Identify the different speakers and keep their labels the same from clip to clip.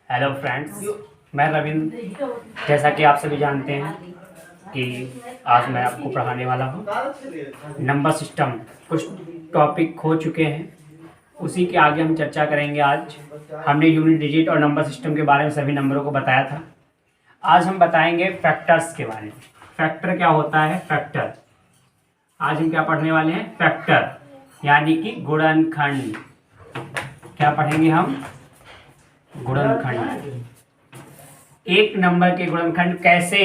Speaker 1: Hello friends, मैं रविंद्र। जैसा कि आप सभी जानते हैं कि आज मैं आपको पढ़ाने वाला हूँ नंबर सिस्टम। कुछ टॉपिक हो चुके हैं, उसी के आगे हम चर्चा करेंगे। आज हमने यूनिट डिजिट और नंबर सिस्टम के बारे में सभी नंबरों को बताया था। आज हम बताएंगे फैक्टर्स के बारे में। फैक्टर क्या होता है? फैक्टर आज हम क्या पढ़ने वाले हैं? फैक्टर यानी कि गुणनखंड। क्या पढ़ेंगे हम? गुणनखंड। एक नंबर के गुणनखंड कैसे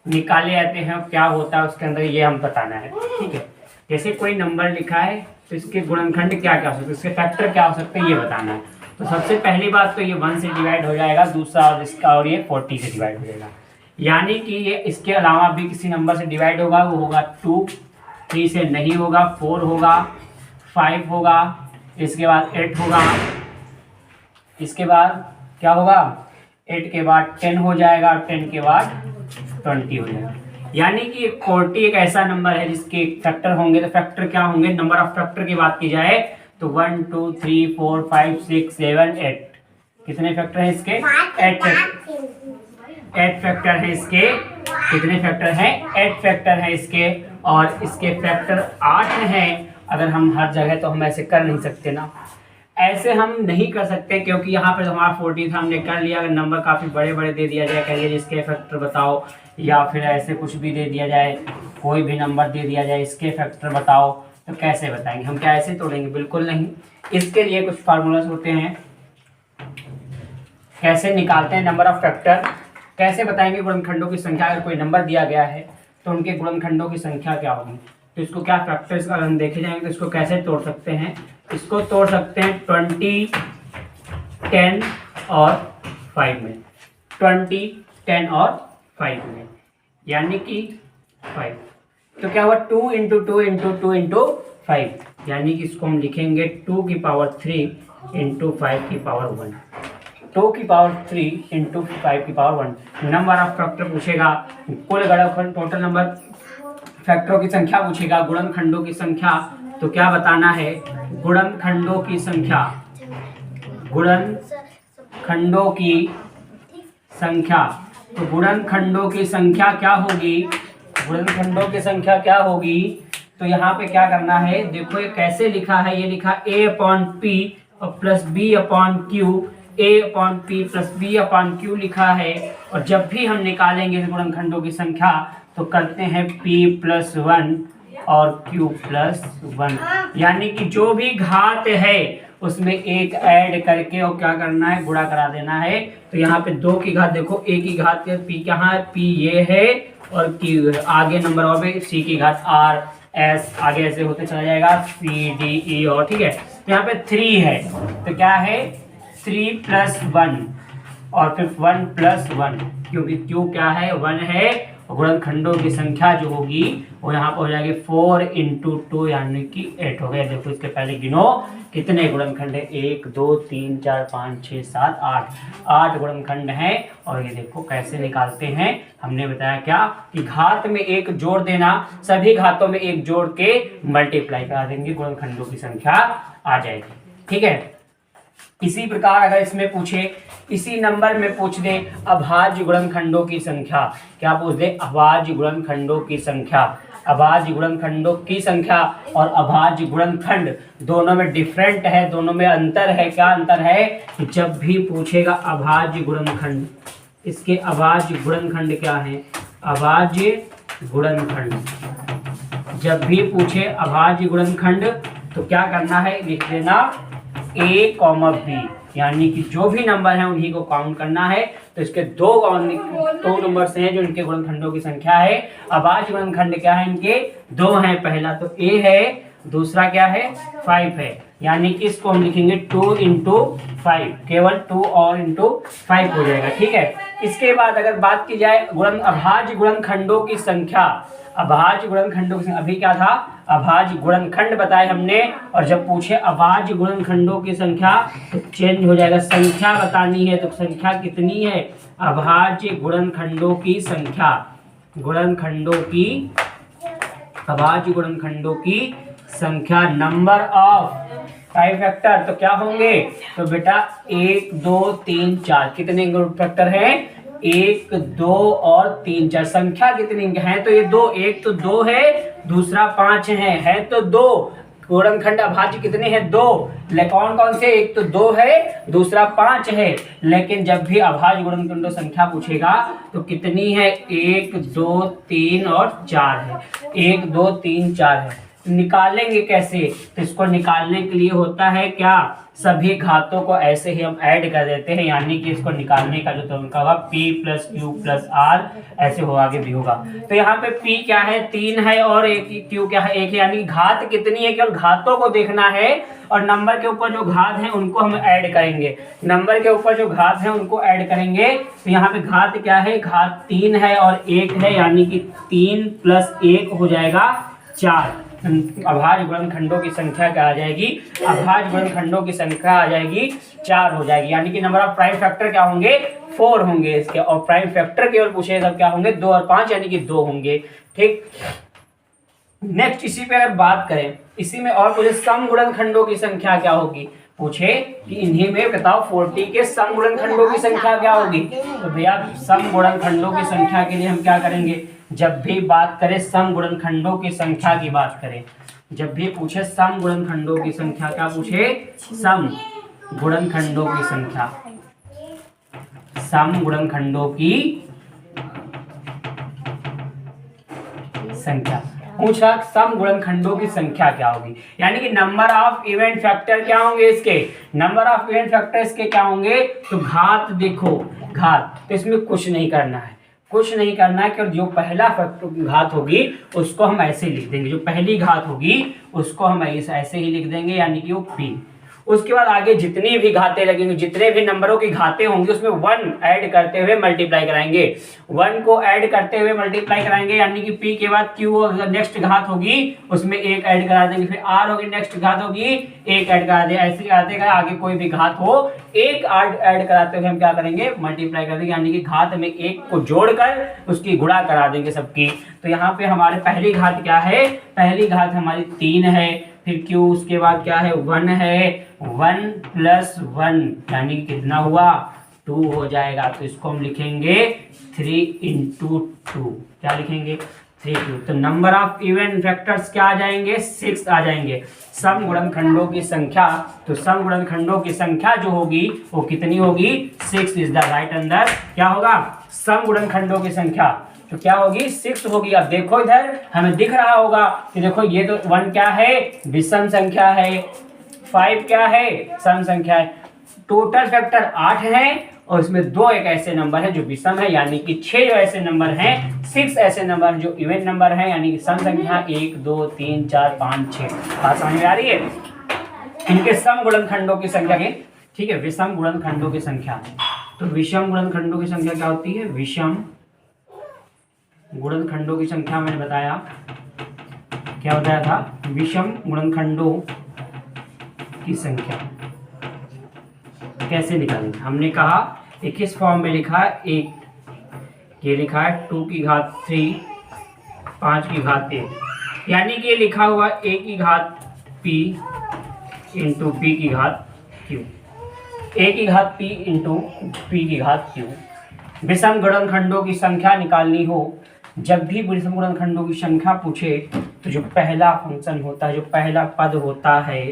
Speaker 1: निकाले जाते हैं, क्या होता है उसके अंदर, ये हम बताना है। ठीक है, जैसे कोई नंबर लिखा है तो इसके गुणनखंड क्या क्या हो सकते हैं, इसके फैक्टर क्या हो सकते हैं, ये बताना है। तो सबसे पहली बात तो ये 1 से डिवाइड हो जाएगा, दूसरा और इसका और ये 40 से डिवाइड हो जाएगा। यानी कि ये इसके अलावा भी किसी नंबर से डिवाइड होगा, वो होगा 2, 3 से नहीं होगा, 4 होगा, 5 होगा, इसके बाद 8 होगा, इसके बाद क्या होगा? 8 के बाद 10 हो जाएगा, 10 के बाद 20 हो जाएगा। यानी कि 40 एक ऐसा नंबर है जिसके फैक्टर होंगे। तो फैक्टर क्या होंगे? नंबर ऑफ फैक्टर की बात की जाए तो 1 2 3 4 5 6 7 8। कितने फैक्टर हैं इसके? 8 फैक्टर है इसके। कितने फैक्टर हैं? 8 फैक्टर है इसके। और इसके फैक्टर 8 हैं। अगर हम हर जगह तो हम ऐसे कर नहीं सकते ना, ऐसे हम नहीं कर सकते, क्योंकि यहाँ पर हमारा 40 था, हमने कर लिया। अगर नंबर काफ़ी बड़े बड़े दे दिया जाए, कहिए जिसके फैक्टर बताओ, या फिर ऐसे कुछ भी दे दिया जाए, कोई भी नंबर दे दिया जाए इसके फैक्टर बताओ, तो कैसे बताएंगे हम? क्या ऐसे तोड़ेंगे? बिल्कुल नहीं। इसके लिए कुछ फार्मूलाज होते हैं। कैसे निकालते हैं नंबर ऑफ फैक्टर, कैसे बताएंगे गुणनखंडों की संख्या? अगर कोई नंबर दिया गया है तो उनके गुणनखंडों की संख्या क्या होगी, तो इसको क्या फैक्टर्स का हम देखे जाएंगे। तो इसको कैसे तोड़ सकते हैं? इसको तोड़ सकते हैं 20, 10 और 5 में। 20, 10 और 5 में, यानी कि 5। तो क्या हुआ? 2 इंटू 2 इंटू 2 इंटू 5, यानी कि इसको हम लिखेंगे 2 की पावर 3 इंटू 5 की पावर 1। 2 की पावर 3 इंटू 5 की पावर 1। नंबर ऑफ फैक्टर पूछेगा, कुल गुणनखंड टोटल नंबर फैक्टरों की संख्या पूछेगा, गुणनखंडों की संख्या। तो क्या बताना है? गुणनखंडों की संख्या। गुणनखंडों की संख्या। तो गुणनखंडों की संख्या क्या होगी? गुणनखंडों की संख्या क्या होगी? तो यहाँ पे क्या करना है, देखो ये कैसे लिखा है। ये लिखा A/P और plus B/Q। A/P plus B/Q लिखा है। और जब भी हम निकालेंगे गुणनखंडों की संख्या तो करते हैं P + 1 और Q + 1। यानी कि जो भी घात है उसमें एक ऐड करके और क्या करना है? गुणा करा देना है। तो यहाँ पे 2 की घात, देखो A की घात के P कहाँ है? P ये है और Q है। आगे नंबर और में C की घात R S, आगे ऐसे होते चला जाएगा C D E और, ठीक है। तो यहाँ पे 3 है, तो क्या है? 3 + 1 और फिर 1 + 1, क्योंकि Q क्या है? 1 है। गुणनखंडों की संख्या जो होगी वो यहाँ पर हो जाएगी 4 इंटू 2, यानी कि 8 हो गया। देखो इसके पहले गिनो कितने गुणनखंड है? 1 2 3 4 5 6 7 8 गुणनखंड हैं। और ये देखो कैसे निकालते हैं। हमने बताया क्या कि घात में एक जोड़ देना, सभी घातों में एक जोड़ के मल्टीप्लाई करा देंगे, गुणनखंडों की संख्या आ जाएगी। ठीक है। इसी प्रकार अगर इसमें पूछे, इसी नंबर में पूछ दे अभाज्य गुणनखंडों की संख्या, क्या पूछ दे? अभाज्य गुणनखंडों की संख्या। अभाज्य गुणनखंडों की संख्या और अभाज्य गुणनखंड दोनों में डिफरेंट है, दोनों में अंतर है। क्या अंतर है? कि जब भी पूछेगा अभाज्य गुणनखंड, इसके अभाज्य गुणनखंड क्या है? अभाज्य गुणनखंड जब भी पूछे अभाज्य गुणनखंड तो क्या करना है? लिख देना A, B, यानी कि जो भी नंबर है उन्हीं को काउंट करना है। तो इसके दो नंबर्स हैं जो इनके गुणनखंडों की संख्या है। अभाज्य गुणनखंड क्या है? इनके 2 हैं। पहला तो A है, दूसरा क्या है? 5 है। यानी कि इसको हम लिखेंगे 2 इंटू 5, केवल 2 और इंटू 5 हो जाएगा। ठीक है। इसके बाद अगर बात की जाए अभाज्य गुणनखंडों की संख्या, अभाज्य गुणनखंडों की संख्या, अभी क्या था? अभाज्य गुणनखंड बताए हमने। और जब पूछे अभाज्य गुणनखंडों की संख्या तो चेंज हो जाएगा, संख्या बतानी है। तो संख्या कितनी है? अभाज्य गुणनखंडों की संख्या, अभाज्य गुणनखंडों की संख्या, नंबर ऑफ प्राइम फैक्टर तो क्या होंगे, तो बेटा 1 2 3 4 कितने ग्रुप फैक्टर हैं, 1 2 और 3 4। संख्या कितनी है, तो ये दो, एक तो 2 है, दूसरा 5 है तो 2। गुणनखंड अभाज्य कितने हैं, 2। कौन कौन से, एक तो 2 है, दूसरा 5 है। लेकिन जब भी अभाज्य गुणनखंडों संख्या पूछेगा तो कितनी है, 1 2 3 और 4 है, 1 2 3 4 है। निकालेंगे कैसे, तो इसको निकालने के लिए होता है क्या, सभी घातों को ऐसे ही हम ऐड कर देते हैं, यानी कि इसको निकालने का जो तरीका होगा p plus Q plus R, ऐसे हो आगे भी होगा। तो यहाँ पे p क्या है, 3 है, और q क्या है, 1 है, यानी घात कितनी है, केवल घातों को देखना है, और नंबर के ऊपर जो घात है उनको हम ऐड करेंगे, नंबर के ऊपर जो घात है उनको ऐड करेंगे। तो यहाँ पे घात क्या है, घात 3 है और 1 है, यानी कि 3 प्लस 1 हो जाएगा 4। अभाज्य गुणनखंडों की संख्या क्या आ जाएगी, अभाज्य गुणनखंडों की संख्या आ जाएगी 4 हो जाएगी, यानी कि नंबर ऑफ प्राइम फैक्टर क्या होंगे, 4 होंगे इसके, और प्राइम फैक्टर केवल पूछे तब क्या होंगे, 2 और 5, यानी कि 2 होंगे। ठीक, नेक्स्ट इसी पे अगर बात करें, इसी में और पूछे सम गुणनखंडों की संख्या क्या होगी, पूछे कि इन्हीं में बताओ 40 के सम गुणनखंडों की संख्या क्या होगी। तो भैया सम गुणनखंडों की संख्या के लिए हम क्या करेंगे, जब भी बात करें सम गुणनखंडों की संख्या की बात करें, जब भी पूछे सम गुणनखंडों की संख्या, क्या पूछे, सम गुणनखंडों की संख्या, सम गुणनखंडों की संख्या पूछ रहा, सम गुणनखंडों की संख्या क्या होगी, यानी कि नंबर ऑफ इवेंट फैक्टर क्या होंगे इसके, नंबर ऑफ इवेंट फैक्टर इसके क्या होंगे, तो घात देखो, घात, तो इसमें कुछ नहीं करना है, कुछ नहीं करना है, कि जो पहला घात होगी उसको हम ऐसे लिख देंगे, जो पहली घात होगी उसको हम ऐसे ही लिख देंगे, यानी कि वो p। उसके बाद आगे जितनी भी घातें लगेंगी, जितने भी नंबरों की घातें होंगी उसमें 1 ऐड करते हुए मल्टीप्लाई कराएंगे, 1 को ऐड करते हुए मल्टीप्लाई कराएंगे, यानी कि p के बाद q नेक्स्ट घात होगी उसमें 1 ऐड करा देंगे, फिर r होगी नेक्स्ट घात होगी 1 ऐड करा देंगे, ऐसे कराते गए, आगे कोई भी घात हो 1 ऐड कराते हुए हम क्या करेंगे, मल्टीप्लाई कर देंगे, यानी कि घात में 1 को जोड़कर उसकी गुणा करा देंगे सबकी। तो यहाँ पे हमारे पहली घात क्या है, पहली घात हमारी 3 है, फिर q उसके बाद क्या है 1 है, 1 प्लस 1 यानी कि कितना हुआ 2 हो जाएगा। तो इसको हम लिखेंगे 3 इंटू 2, क्या लिखेंगे 3 2। तो नंबर ऑफ इवेंट फैक्टर्स क्या आ जाएंगे, 6 आ जाएंगे। सम गुणनखंडों की संख्या, तो सम गुणनखंडों की संख्या जो होगी वो कितनी होगी, 6 इज द राइट आंसर। क्या होगा, सम गुणनखंडों की संख्या तो क्या होगी, 6 होगी। अब देखो इधर हमें दिख रहा होगा कि देखो ये तो 1 क्या है, विषम संख्या है, 5 क्या है, सम संख्या है, टोटल फैक्टर 8 है, और इसमें 2 एक ऐसे नंबर है जो विषम है, यानी कि 6 जो ऐसे नंबर हैं, 6 ऐसे नंबर जो इवन नंबर हैं, यानी कि सम संख्या 1 2 3 4 5 6। बात समझ में आ रही है, इनके सम गुणनखंडों की संख्या के, ठीक है, विषम गुणनखंडों की संख्या। तो विषम गुणनखंडों की संख्या क्या होती है, विषम गुणनखंडों की संख्या मैंने बताया, क्या बताया था, विषम गुणनखंडों की संख्या कैसे निकालेंगे। हमने कहा एक किस फॉर्म में लिखा है, एक ये लिखा है 2 की घात 3 5 की घात 1, यानी कि ये लिखा हुआ a की घात p इंटू p की घात q, a की घात p इंटू p की घात q। विषम गुणनखंडों की संख्या निकालनी हो, जब भी विषम गुणनखंडों की संख्या पूछे तो जो पहला फंक्शन होता है, जो पहला पद होता है,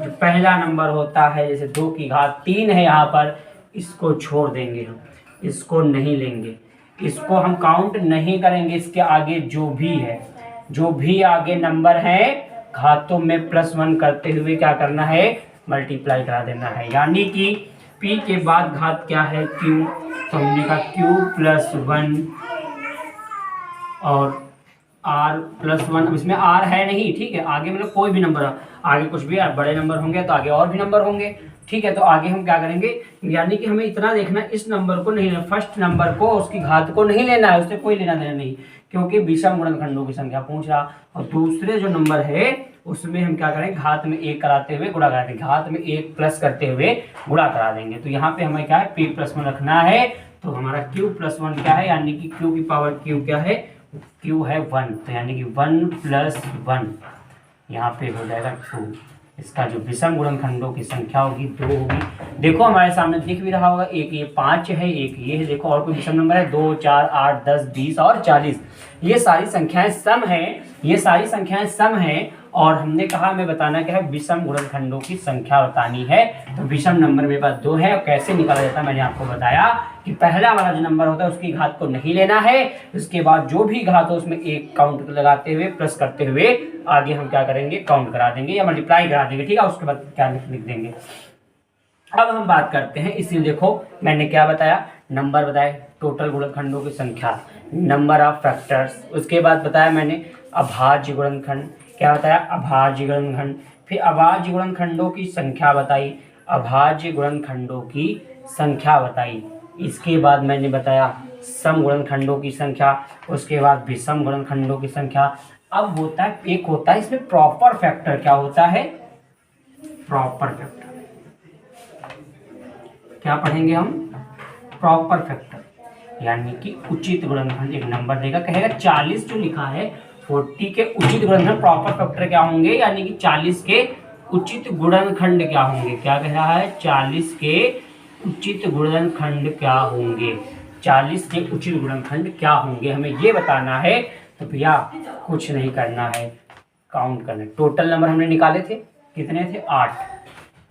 Speaker 1: जो पहला नंबर होता है, जैसे 2 की घात 3 है यहाँ पर, इसको छोड़ देंगे हम, इसको नहीं लेंगे, इसको हम काउंट नहीं करेंगे, इसके आगे जो भी है, जो भी आगे नंबर है घातों में +1 करते हुए क्या करना है, मल्टीप्लाई करा देना है, यानी कि p के बाद घात क्या है q, तो हमने कहा q + 1 और r + 1, इसमें r है नहीं, ठीक है, आगे मतलब कोई भी नंबर, आगे कुछ भी बड़े नंबर होंगे तो आगे और भी नंबर होंगे, ठीक है। तो आगे हम क्या करेंगे, यानी कि हमें इतना देखना, इस नंबर को नहीं लेना, फर्स्ट नंबर को, उसकी घात को नहीं लेना है, उससे कोई लेना देना नहीं, क्योंकि विषम गुणनखंडों की संख्या पूछ रहा। और दूसरे जो नंबर है उसमें हम क्या करेंगे, घात में 1 कराते हुए गुणा करा देंगे, घात में 1 प्लस करते हुए गुणा करा देंगे। तो यहाँ पे हमें क्या है, p + 1 रखना है, तो हमारा q + 1 क्या है, यानी कि q की पावर q क्या है, q है 1, तो यानी कि 1 + 1 यहाँ पे हो जाएगा 2, इसका जो विषम गुणनखंडों की संख्या होगी 2 होगी। देखो हमारे सामने दिख भी रहा होगा, एक ये 5 है, एक ये है, देखो और कोई विषम नंबर है 2, 4, 8, 10, 20 और 40। ये सारी संख्याएं सम हैं, ये सारी संख्याएं सम हैं। और हमने कहा हमें बताना क्या है, विषम गुणनखंडों की संख्या बतानी है। तो विषम नंबर मेरे पास 2 है, और कैसे निकाला जाता है मैंने आपको बताया कि पहला वाला जो नंबर होता है उसकी घात को नहीं लेना है, उसके बाद जो भी घात हो उसमें एक काउंट लगाते हुए प्लस करते हुए आगे हम क्या करेंगे, काउंट करा देंगे या मल्टीप्लाई करा देंगे, ठीक है। उसके बाद क्या लिख देंगे। अब हम बात करते हैं, इसलिए देखो मैंने क्या बताया, नंबर बताए, टोटल गुणनखंडों की संख्या, नंबर ऑफ फैक्टर्स, उसके बाद बताया मैंने अभाज्य गुणनखंड, क्या बताया, अभाज्य गुणनखंड, फिर अभाज्य गुणनखंडों की संख्या बताई, अभाज्य गुणनखंडों की संख्या बताई। इसके बाद मैंने बताया सम गुणनखंडों की संख्या, उसके बाद विषम गुणनखंडों की संख्या। अब होता है, एक होता है इसमें प्रॉपर फैक्टर, क्या होता है, प्रॉपर फैक्टर। क्या पढ़ेंगे हम, प्रॉपर फैक्टर, यानी कि उचित गुणनखंड। एक नंबर देगा, कहेगा 40 जो लिखा है 40 के उचित गुणनखंड प्रॉपर फैक्टर क्या होंगे, यानी कि 40 के उचित गुणनखंड क्या होंगे। क्या कह रहा है, 40 के उचित गुणनखंड क्या होंगे, 40 के उचित गुणनखंड क्या होंगे, हमें ये बताना है। तो भैया कुछ नहीं करना है, काउंट करना है। टोटल नंबर हमने निकाले थे, कितने थे, 8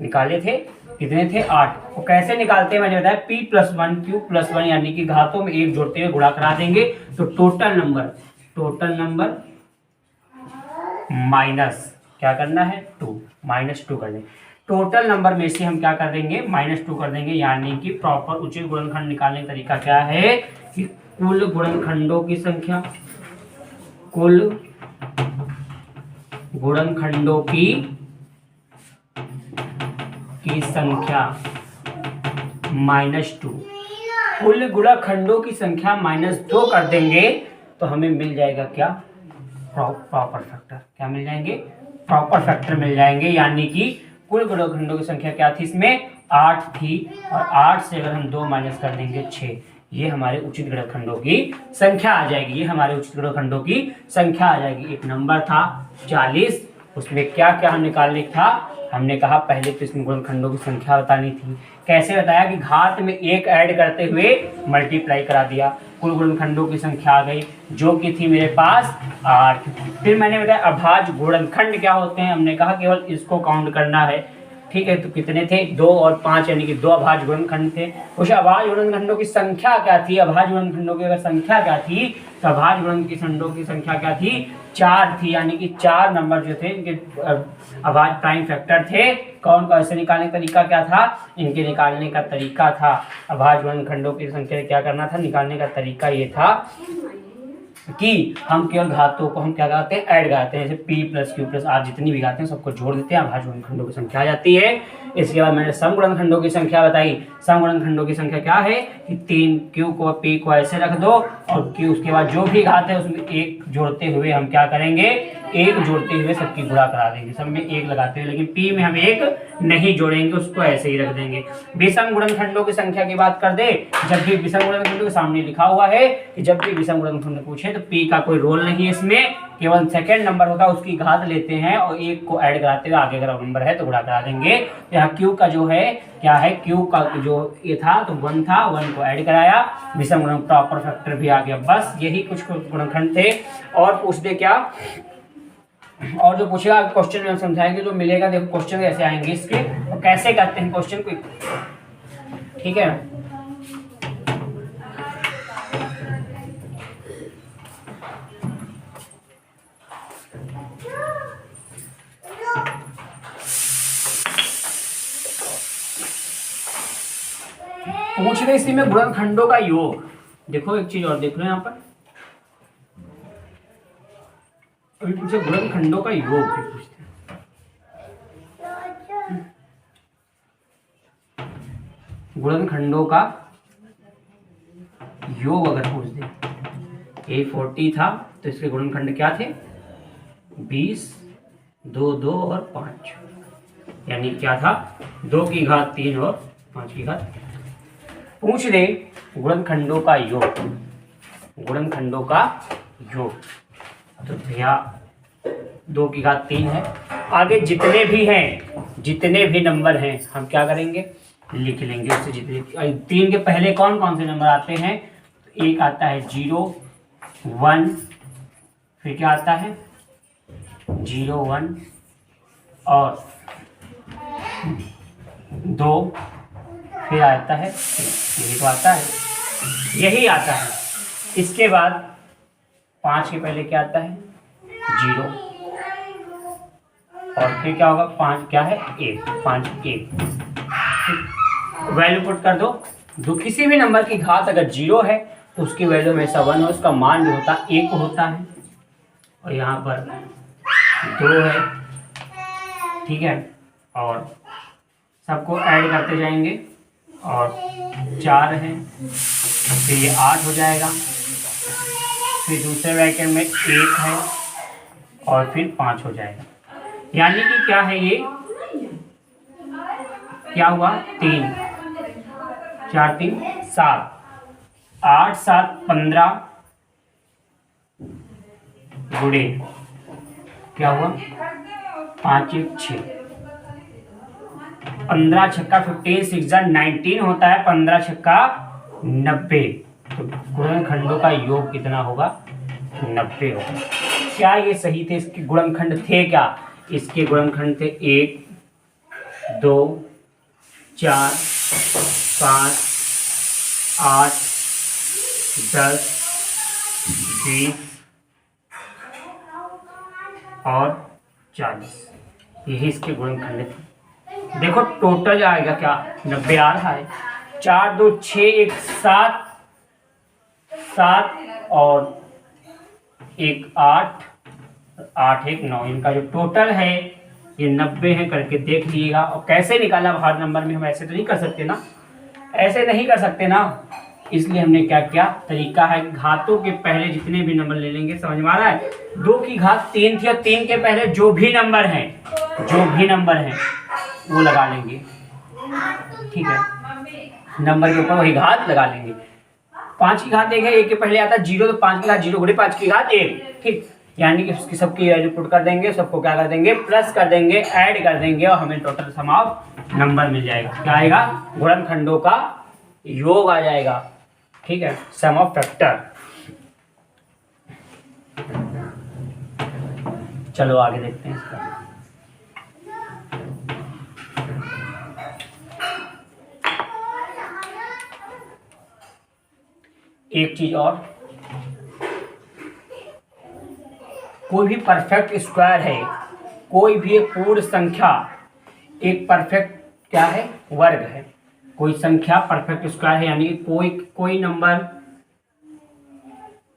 Speaker 1: निकाले थे, कितने थे, 8। वो कैसे निकालते हैं मैंने बताया, p+1 q+1, यानी कि घातों में 1 जोड़ते हुए गुणा करा देंगे। तो टोटल नंबर माइनस क्या करना है, 2 -2 कर देंगे। टोटल नंबर में से हम क्या कर देंगे, -2 कर देंगे, यानी कि प्रॉपर उचित गुणनखंड निकालने का तरीका क्या है कि कुल गुणनखंडों की संख्या, कुल गुणनखंडों की संख्या -2, कुल गुणनखंडों की संख्या -2 कर देंगे तो हमें मिल जाएगा क्या, प्रॉपर फैक्टर। क्या मिल जाएंगे, प्रॉपर फैक्टर मिल जाएंगे, यानी कि कुल गुणनखंडों की संख्या क्या थी, इसमें 8 थी, और 8 से अगर हम 2 माइनस कर देंगे 6, ये हमारे उचित गुणनखंडों की संख्या आ जाएगी, ये हमारे उचित गुणनखंडों की संख्या आ जाएगी। एक नंबर था 40, उसमें क्या क्या हम निकालने था, हमने कहा पहले तो इसमें गुणनखंडों की संख्या बतानी थी। कैसे बताया कि घात में 1 ऐड करते हुए मल्टीप्लाई करा दिया, कुल गुणनखंडों की संख्या आ गई जो कि थी मेरे पास 8। फिर मैंने बताया अभाज्य गुणनखंड क्या होते हैं, हमने कहा केवल इसको काउंट करना है, ठीक है। तो कितने थे, 2 और 5, यानी कि 2 अभाज्य गुणनखंड थे। उस अभाज्य गुणनखंडों की संख्या क्या थी, अभाज्य गुणनखंडों की अगर संख्या क्या थी, तो अभाज्य गुणनखंडों की संख्या क्या थी, 4 थी, यानी कि 4 नंबर जो थे इनके अभाज्य प्राइम फैक्टर थे। कौन का, ऐसे निकालने का तरीका क्या था, इनके निकालने का तरीका था, अभाज्य गुणनखंडों की संख्या क्या करना था, निकालने का तरीका ये था कि हम केवल घातों को हम क्या करते हैं, ऐड करते हैं, जैसे p+q+r जितनी भी घातें हैं सबको जोड़ देते हैं, अभाज्य गुणनखंडों की संख्या आ जाती है। इसके बाद मैंने सम गुणनखंडों की संख्या बताई, सम गुणनखंडों की संख्या क्या है कि 3, q को p को ऐसे रख दो, और q उसके बाद जो भी घात है उसमें 1 जोड़ते हुए हम क्या करेंगे, 1 जोड़ते हुए सबकी गुणा करा देंगे, सब में 1 लगाते हुए, लेकिन p में हम 1 नहीं जोड़ेंगे, उसको ऐसे ही रख देंगे। विषम गुणनखंडों की संख्या की बात कर दे, जब भी विषम गुणनखंडों के सामने लिखा हुआ है कि जब भी विषम गुणनखंड पूछे तो p का कोई रोल नहीं है इसमें, केवल सेकंड नंबर होगा उसकी घात लेते हैं और 1 को ऐड कराते हुए आगे अगर नंबर है तो गुणा करा देंगे। यहाँ q का जो है क्या है, q का जो ये था तो 1 था, 1 को ऐड कराया, विषम गुणन प्रॉपर फैक्टर भी आ गया। बस यही कुछ गुणनखंड थे। और पूछ दे क्या, और जो पूछेगा क्वेश्चन में हम समझाएंगे, जो मिलेगा देखो क्वेश्चन कैसे आएंगे इसके और कैसे करते हैं क्वेश्चन को, ठीक है। पूछ रहे इसी में गुणनखंडों का योग, देखो एक चीज और देख लो यहाँ पर, अभी पूछे गुणनखंडों का योग भी पूछते हैं, गुणनखंडों का योग अगर पूछ दे, A40 था तो इसके गुणनखंड क्या थे, 20, 2, 2 और 5, यानी क्या था, 2 की घात 3 और 5 की घात। पूछ दे गुणनखंडों का योग, गुणनखंडों का योग, तो भैया 2 की घात 3 है, आगे जितने भी नंबर हैं हम क्या करेंगे, लिख लेंगे। उससे जितने 3 के पहले कौन कौन से नंबर आते हैं, एक आता है 0 1, फिर क्या आता है 0 1 और 2, फिर आता है यही तो आता है, यही आता है। इसके बाद 5 के पहले क्या आता है 0 और फिर क्या होगा 5 क्या है 1, 5 1। वैल्यू पुट कर दो किसी भी नंबर की घात अगर 0 है तो उसकी वैल्यू हमेशा 1 है, उसका मान जो होता है 1 होता है। और यहाँ पर 2 है, ठीक है, और सबको ऐड करते जाएंगे और 4 है, फिर ये 8 हो जाएगा, फिर दूसरे ब्रैकेट में 1 है और फिर 5 हो जाएगा। यानी कि क्या है ये, क्या हुआ 3 4 3 7, 8 7 15 गुणे क्या हुआ 5 1 6, 15 छक्का 15 6 19 होता है, 15 छक्का 90। तो गुणनखंडों का योग कितना होगा 90 होगा। क्या ये सही थे, इसके गुणनखंड थे क्या, इसके गुणनखंड थे 1 2 4 5 8 10 20 और 40, यही इसके गुणनखंड थे। देखो टोटल आएगा क्या 90 आ रहा है, 4 2 6 1 7 7 और 1 8 8 1 9, इनका जो टोटल है ये 90 है करके देख लीजिएगा। और कैसे निकाला हर नंबर में, हम ऐसे तो नहीं कर सकते ना, ऐसे नहीं कर सकते ना, इसलिए हमने क्या किया, तरीका है घातों के पहले जितने भी नंबर ले लेंगे। समझ में आ रहा है, 2 की घात 3 थी और 3 के पहले जो भी नंबर हैं वो लगा लेंगे, ठीक है, नंबर के ऊपर वही घात लगा लेंगे। 5 की घात 1 है, 1 के पहले आता है 0, तो 5 की घात 0 गुणे 5 की घात 1, ठीक। यानी कि उसकी सबकी वैल्यू पुट कर देंगे, सबको क्या कर देंगे प्लस कर देंगे, ऐड कर देंगे और हमें टोटल सम ऑफ नंबर मिल जाएगा। क्या आएगा, गुणनखंडों का योग आ जाएगा, ठीक है, सम ऑफ फैक्टर। चलो आगे देखते हैं इसका। एक चीज और, कोई भी परफेक्ट स्क्वायर है, कोई भी एक पूर्ण संख्या एक परफेक्ट क्या है वर्ग है, कोई संख्या परफेक्ट स्क्वायर है, यानी कि कोई नंबर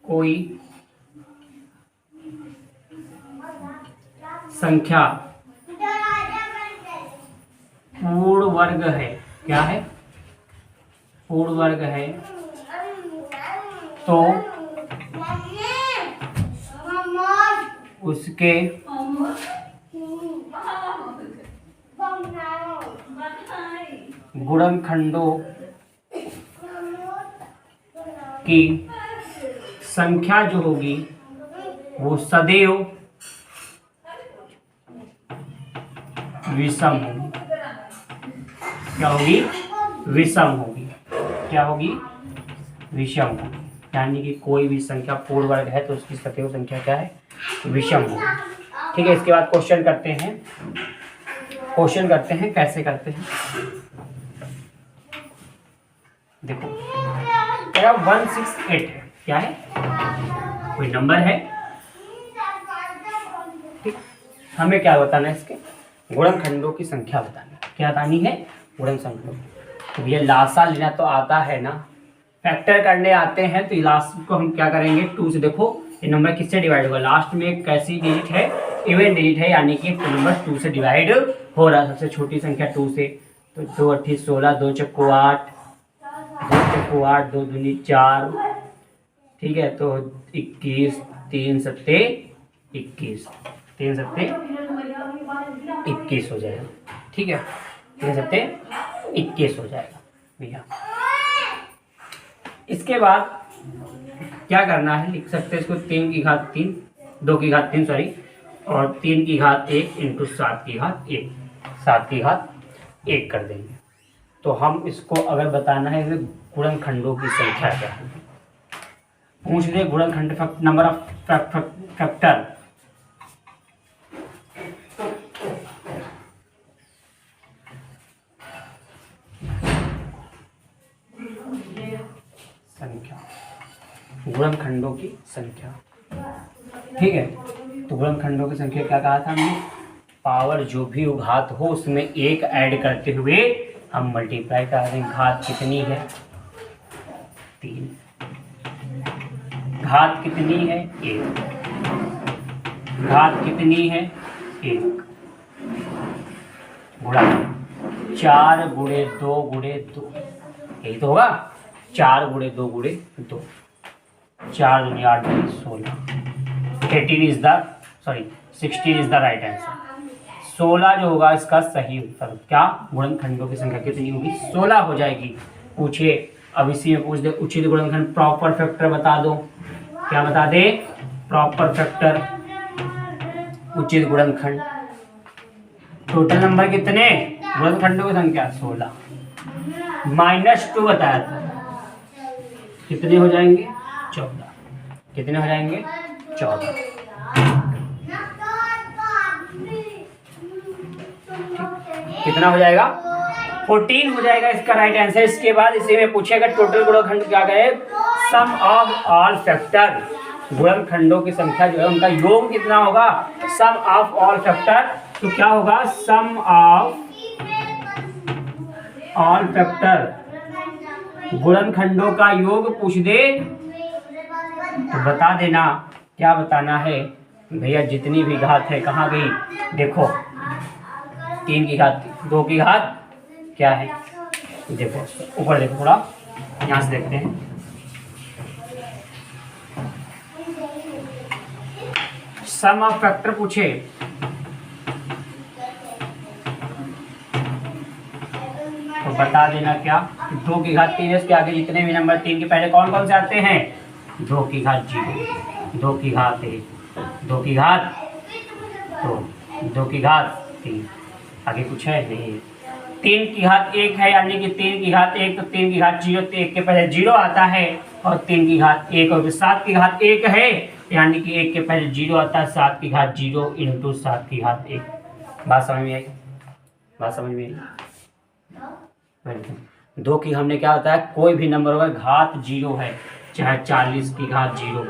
Speaker 1: कोई संख्या पूर्ण वर्ग है, क्या है पूर्ण वर्ग है, तो उसके गुणनखंडों की संख्या जो होगी वो सदैव विषम होगी। क्या होगी, विषम होगी। क्या होगी, विषम होगी। यानी कि कोई भी संख्या पूर्ण वर्ग है तो उसकी सदैव संख्या क्या है, विषम होगी, ठीक है। इसके बाद क्वेश्चन करते हैं, कैसे करते हैं देखो, क्या 168 है, क्या है कोई नंबर है, ठीक। हमें क्या बताना है, इसके गुणनखंडों की संख्या बतानी है। क्या बतानी है, गुणनखंडों। तो ये लासा लेना तो आता है ना, फैक्टर करने आते हैं, तो लास्ट को हम क्या करेंगे 2 से। देखो ये नंबर किससे डिवाइड होगा, लास्ट में एक कैसी डिजिट है, इवन डिजिट है, यानी कि नंबर 2 से डिवाइड हो रहा है। सबसे छोटी संख्या 2 से, तो 2 8 16, 2 चक्को 8, 2 चक्को 8, 2 दूनी 4, ठीक है, तो 21, 3 सत्ते 21, 3 सत्ते 21 हो जाएगा, ठीक है, 3 सत्ते 21 हो जाएगा भैया। इसके बाद क्या करना है, लिख सकते हैं इसको 3 की घात 3, 2 की घात 3 सॉरी, और 3 की घात 1 इंटू 7 की घात 1, 7 की घात 1 कर देंगे। तो हम इसको अगर बताना है गुणनखंडों की संख्या क्या है, पूछ रहे गुणनखंड नंबर ऑफ फैक्टर। संख्या, गुणनखंडों की संख्या, ठीक है। तो गुणनखंडों की संख्या क्या कहा था हमने, पावर जो भी घात हो उसमें 1 ऐड करते हुए हम मल्टीप्लाई कर दें। घात कितनी है 3, घात कितनी है 1, घात कितनी है 1, गुणा 4 गुणे 2 गुणे 2, यही तो होगा। 4 गुणे 2 गुणे 2, 4 दूनी 8 16, 16 इज द राइट आंसर। 16 जो होगा इसका सही उत्तर। क्या गुणनखंडों की संख्या कितनी होगी, 16 हो जाएगी। पूछे अब इसी में पूछ दे उचित गुणनखंड प्रॉपर फैक्टर बता दो। क्या बता दे, प्रॉपर फैक्टर, उचित गुणनखंड। टोटल नंबर कितने, गुणनखंडों की संख्या 16 -2 बताया था, कितने हो जाएंगे 14, कितने हो जाएंगे 14। कितना हो जाएगा 14 हो जाएगा इसका राइट आंसर। इसके बाद इसी में पूछेगा टोटल गुणनखंड क्या गए, सम ऑफ ऑल फैक्टर। गुणनखंडों की संख्या जो है उनका योग कितना होगा, सम ऑफ ऑल फैक्टर। तो क्या होगा, सम ऑफ ऑल फैक्टर, गुणनखंडों का योग पूछ दे तो बता देना। क्या बताना है भैया, जितनी भी घात है कहाँ गई, देखो 3 की घात 2 की घात क्या है, देखो ऊपर देखो, थोड़ा यहाँ से देखते हैं। सम ऑफ फैक्टर पूछे तो बता देना क्या, 2 की घात 3 है, इसके आगे जितने भी नंबर 3 के पहले कौन कौन से आते हैं, 2 की घात 0, 2 की घात 1, 2 की घात 2, 2 की घात 3, आगे कुछ है नहीं। 3 की घात 1 है, यानी कि 3 की घात 1, तो 3 की घात 0, तो 1 के पहले 0 आता है, और 3 की घात 1 और 7 की घात 1 है, यानी कि 1 के पहले 0 आता है, 7 की घात 0 इंटू 7 की घात 1। बात समझ में आई, बात समझ में आई। 2 की हमने क्या होता है, कोई भी नंबर होगा घात 0 है, चाहे 40 की घात 0,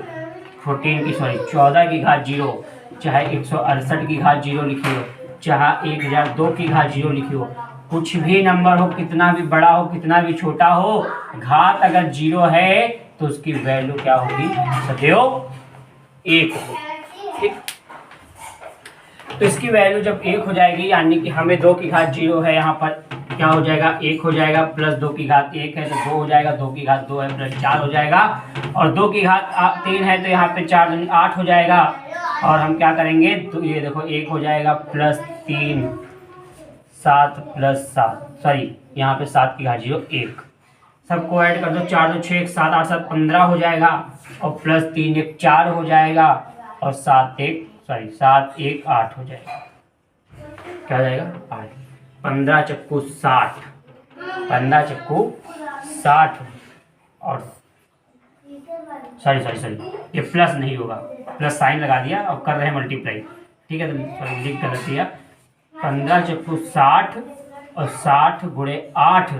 Speaker 1: 14 की घात 0, चाहे 168 की घात 0 लिखी हो, चाहे 1002 की घात 0 लिखी हो, कुछ भी नंबर हो, कितना भी बड़ा हो कितना भी छोटा हो, घात अगर 0 है तो उसकी वैल्यू क्या होगी, सदैव 1 हो। ठीक, तो इसकी वैल्यू जब 1 हो जाएगी, यानी कि हमें 2 की घात 0 है, यहाँ पर क्या हो जाएगा 1 हो जाएगा, प्लस 2 की घात 1 है तो 2 हो जाएगा, 2 की घात 2 है प्लस 4 हो जाएगा, और 2 की घात 3 है तो यहाँ पे 4 दूनी 8 हो जाएगा। और हम क्या करेंगे, तो ये देखो 1 हो जाएगा प्लस 3, 7 प्लस 7, सॉरी यहाँ पे 7 की घात 0 1, सबको ऐड कर दो, 4 2 6 7 8 7 15 हो जाएगा, और प्लस 3 1 4 हो जाएगा, और 7 1 8 हो जाएगा। क्या हो जाएगा 8, 15 चक्कू 60, 15 चक्कू 60, और सॉरी ये प्लस नहीं होगा, प्लस साइन लगा दिया और कर रहे हैं मल्टीप्लाई, ठीक है, तो लिख गलत दिया। 15 चक्कू 60 और 60 गुणे 8,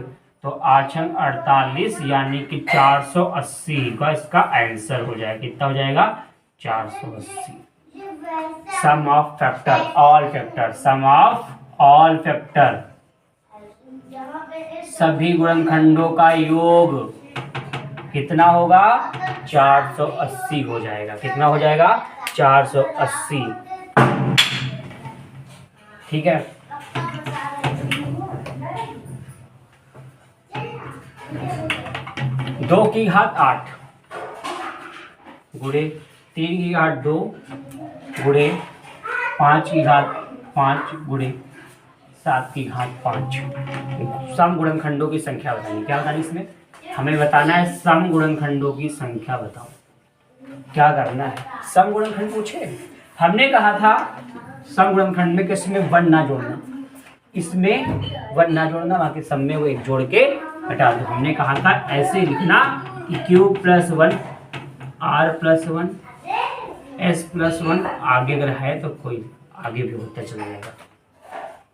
Speaker 1: तो 8 48, यानी कि 480 का इसका आंसर हो जाएगा। कितना हो जाएगा 480। Sum of factor all factor, sum of all factor, सभी गुणनखंडों का योग कितना होगा 480 हो जाएगा। कितना हो जाएगा 480, ठीक है। दो की घात 8 गुणे 3 की घात 2 गुणे 5 की घात 5 गुणे 7 की घात 5, सम गुणनखंडों की संख्या बतानी। क्या बतानी इसमें, हमें बताना है सम गुणनखंडों की संख्या बताओ। क्या करना है, सम गुणनखंड पूछे हमने कहा था सम गुणनखंड में किसमें 1 ना जोड़ना, इसमें 1 ना जोड़ना, बाकी सब में वो 1 जोड़ के हटा दो। हमने कहा था ऐसे लिखना कि Q + 1 R + 1 S + 1, आगे अगर है तो कोई आगे भी होता चला जाएगा,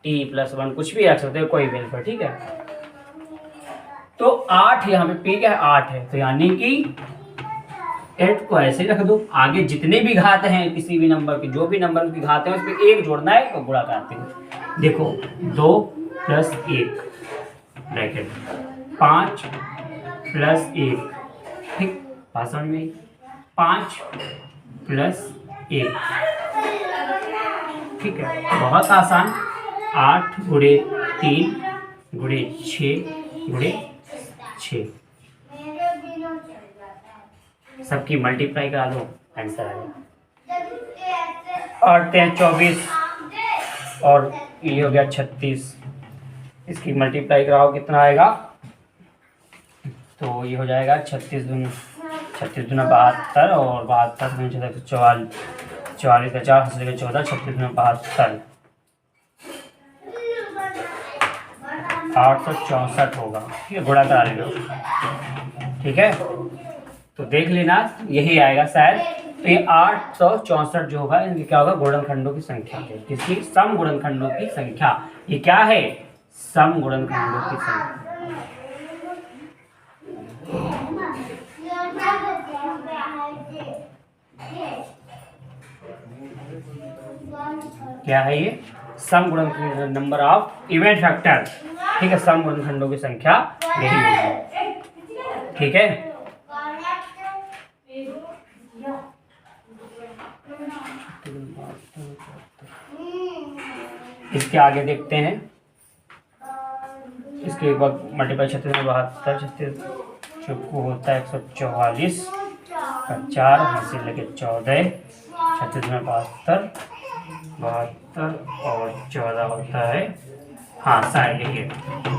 Speaker 1: T + 1 कुछ भी रख सकते हो कोई बिल पर, ठीक है। तो 8 यहाँ पे P क्या है 8 है, तो यानी कि 8 को ऐसे रख दो, आगे जितने भी घात हैं किसी भी नंबर की, जो भी नंबर की घात है उसमें 1 जोड़ना है तो गुणा करते हैं। देखो 2 + 1 ब्रैकेट 5 + 1, ठीक, भाषण में 5 + 1, ठीक है, बहुत आसान। 8 × 3 × 6 × 6, सबकी मल्टीप्लाई करा दो, आंसर आएगा। 8 × 24 और ये हो गया 36, इसकी मल्टीप्लाई कराओ कितना आएगा, तो ये हो जाएगा 36 दूनी 72 और 72 44 44 का 4 14 36 दूनी 72, 864 होगा, ठीक है, गुणा करा लेना, ठीक है। तो देख लेना यही आएगा शायद। तो ये 864 जो होगा इनकी क्या होगा, गुणनखंडों की संख्या है, किसकी, सम गुणनखंडों की संख्या। ये क्या है, सम गुणनखंडों की संख्या। क्या है ये, सम गुणनखंड, नंबर ऑफ इवेंट फैक्टर, ठीक है, सम गुणनखंडों की संख्या यही होगी, ठीक है। इसके आगे देखते हैं, इसके बाद मल्टीप्लाई 36 में 72 36 को होता है 144 का 4 यहाँ से लेके 14 36 में 72 और 14 होता है, हाँ शायद देखिए,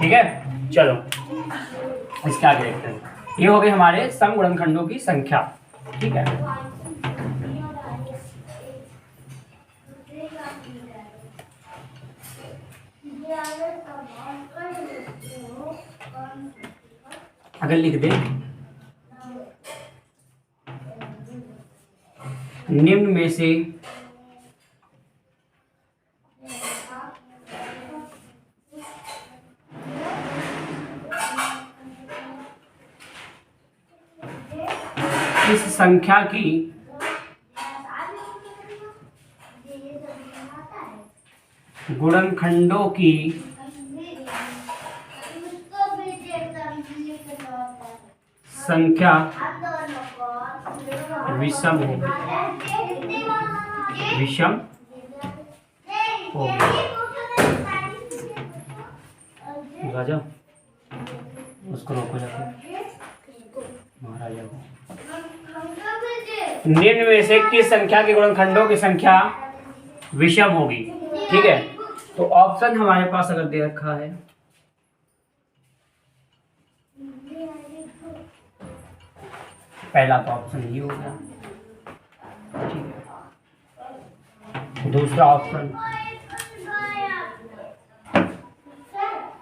Speaker 1: ठीक है। चलो इसके आगे देखते हैं, ये हो गए हमारे सम गुणनखंडों की संख्या, ठीक है। अगर लिख दे निम्न में से इस संख्या की गुणनखंडों की संख्या विषम होगी, विषम होगी, राजा उसको रोको जाके महाराजा को। निम्न में से किस संख्या के गुणनखंडों की संख्या विषम होगी, ठीक है। तो ऑप्शन हमारे पास अगर दे रखा है, पहला तो ऑप्शन ये हो गया, ठीक है। दूसरा ऑप्शन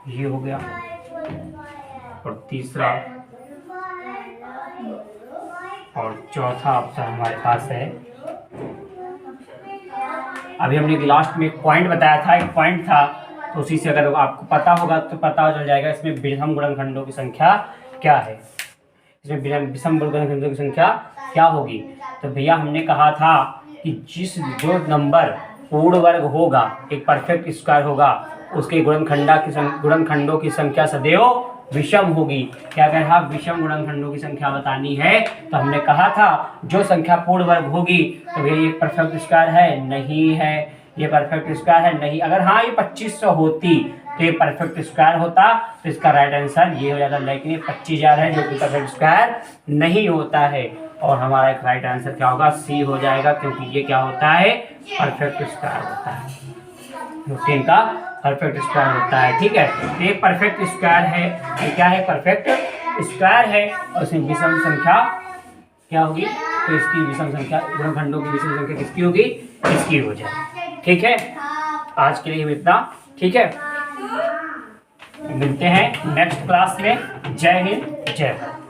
Speaker 1: ये हो गया और तीसरा और चौथा ऑप्शन हमारे पास है। अभी हमने लास्ट में एक पॉइंट बताया था, एक पॉइंट था, तो उसी से अगर आपको पता होगा तो पता चल जाएगा इसमें विषम गुणनखंडों की संख्या क्या है, इसमें विषम गुणनखंडों की संख्या क्या होगी। तो भैया हमने कहा था कि जो नंबर पूर्ण वर्ग होगा, एक परफेक्ट स्क्वायर होगा, उसके गुणनखंडों की संख्या सदैव विषम होगी। क्या कह रहा, विषम गुणनखंडों की संख्या बतानी है। तो हमने कहा था जो संख्या पूर्ण वर्ग होगी तो भैया ये परफेक्ट स्क्वायर है, नहीं है, ये परफेक्ट स्क्वायर है, नहीं। अगर हाँ ये 2500 होती तो ये परफेक्ट स्क्वायर होता, तो इसका राइट आंसर ये हो जाता, लेकिन ये 25000 है जो कि परफेक्ट स्क्वायर नहीं होता है। और हमारा एक राइट आंसर क्या होगा, सी हो जाएगा, क्योंकि ये क्या होता है, परफेक्ट स्क्वायर होता है, 15 का परफेक्ट स्क्वायर होता है, ठीक है। ये परफेक्ट स्क्वायर है, ये क्या है, परफेक्ट स्क्वायर है, और इसमें विषम संख्या क्या होगी, तो इसकी विषम संख्या, गुणनखंडों की विषम संख्या किसकी होगी, इसकी हो जाए। ठीक है, आज के लिए इतना। ठीक है, मिलते हैं नेक्स्ट क्लास में। जय हिंद, जय भारत।